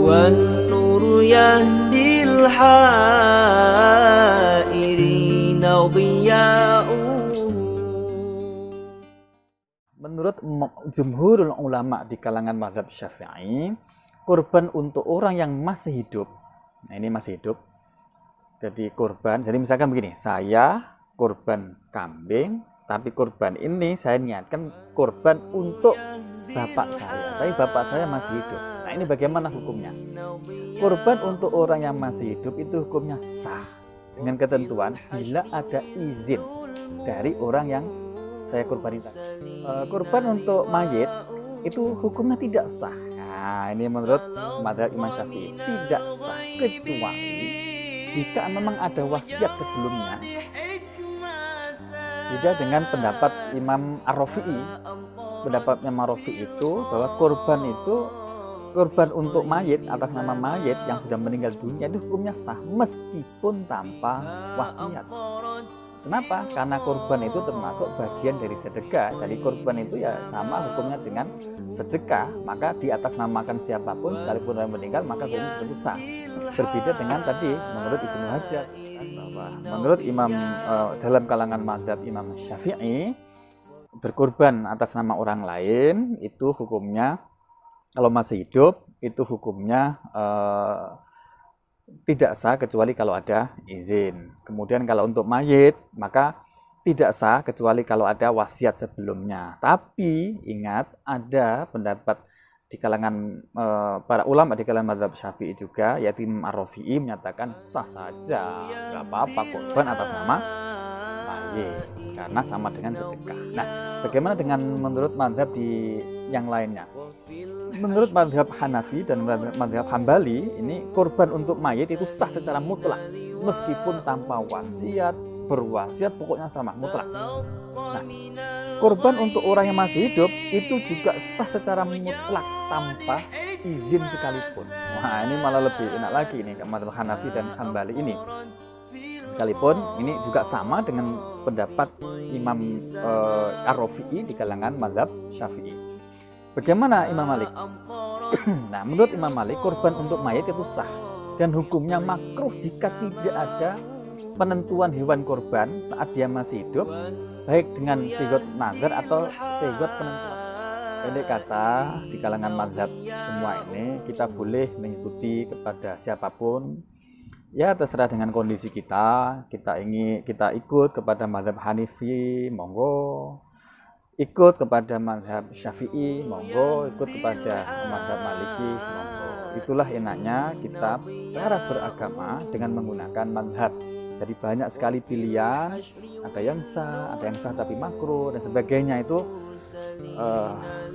والنور يهدي الحائرين ضياؤه. Menurut jumhurul ulama di kalangan mazhab Syafi'i, kurban untuk orang yang masih hidup. Nah, ini masih hidup. Jadi kurban, jadi misalkan begini, saya kurban kambing, tapi kurban ini saya niatkan kurban untuk bapak saya, tapi bapak saya masih hidup. Nah, ini bagaimana hukumnya? Kurban untuk orang yang masih hidup itu hukumnya sah dengan ketentuan bila ada izin dari orang yang saya kurban itu. Kurban untuk mayit itu hukumnya tidak sah. Nah, ini menurut mazhab Imam Syafi'i tidak sah kecuali jika memang ada wasiat sebelumnya. Beda dengan pendapat Imam Ar-Rafi'i. Pendapat Imam Ar-Rafi'i itu bahwa kurban untuk mayit atas nama mayit yang sudah meninggal dunia itu hukumnya sah meskipun tanpa wasiat. Kenapa? Karena kurban itu termasuk bagian dari sedekah. Jadi kurban itu ya sama hukumnya dengan sedekah. Maka di atas namakan siapapun sekalipun orang meninggal maka hukumnya tersebut sah. Berbeda dengan tadi menurut Ibnu Hajar bahwa menurut Imam dalam kalangan mazhab Imam Syafi'i, berkurban atas nama orang lain itu hukumnya kalau masih hidup itu hukumnya tidak sah kecuali kalau ada izin. Kemudian kalau untuk mayit maka tidak sah kecuali kalau ada wasiat sebelumnya. Tapi ingat ada pendapat di kalangan para ulama di kalangan mazhab Syafi'i juga, yaitu Imam Ar-Rafi'i menyatakan sah saja, nggak apa-apa kurban atas nama mayit karena sama dengan sedekah. Nah, bagaimana dengan menurut mazhab di yang lainnya? Menurut mazhab Hanafi dan mazhab Hambali, ini kurban untuk mayit itu sah secara mutlak meskipun tanpa wasiat, berwasiat pokoknya sama mutlak. Nah, kurban untuk orang yang masih hidup itu juga sah secara mutlak tanpa izin sekalipun. Wah, ini malah lebih enak lagi nih mazhab Hanafi dan Hambali ini. Sekalipun ini juga sama dengan pendapat Imam Ar-Rafi'i di kalangan mazhab Syafi'i. Bagaimana Imam Malik? Nah, menurut Imam Malik, kurban untuk mayit itu sah dan hukumnya makruh jika tidak ada penentuan hewan kurban saat dia masih hidup, baik dengan sigot nazar atau sigot penentuan. Pendek kata, di kalangan mazhab semua ini kita boleh mengikuti kepada siapapun. Ya, terserah dengan kondisi kita ikut kepada mazhab Hanifi, monggo. Ikut kepada mazhab Syafi'i, monggo. Ikut kepada mazhab Maliki, monggo. Itulah enaknya kita cara beragama dengan menggunakan mazhab. Jadi banyak sekali pilihan, ada yang sah tapi makruh dan sebagainya. Itu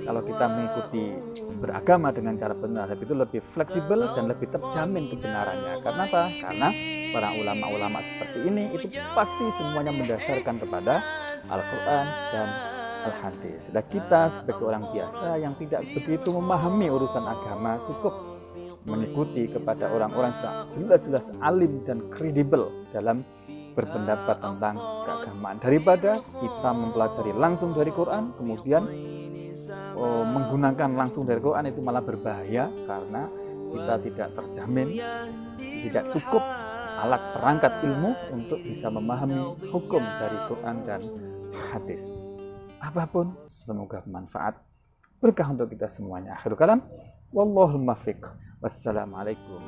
kalau kita mengikuti beragama dengan cara benar, itu lebih fleksibel dan lebih terjamin kebenarannya. Karena apa? Karena para ulama-ulama seperti ini itu pasti semuanya mendasarkan kepada Al-Quran dan Al-Hadis. Dan kita sebagai orang biasa yang tidak begitu memahami urusan agama cukup mengikuti kepada orang-orang sudah jelas-jelas alim dan kredibel dalam berpendapat tentang keagamaan daripada kita mempelajari langsung dari Quran kemudian menggunakan langsung dari Quran. Itu malah berbahaya karena kita tidak terjamin, tidak cukup alat perangkat ilmu untuk bisa memahami hukum dari Quran dan hadis. Apapun, semoga bermanfaat, berkah untuk kita semuanya. Akhirul kalam, wallahul muwaffiq. Wassalamualaikum.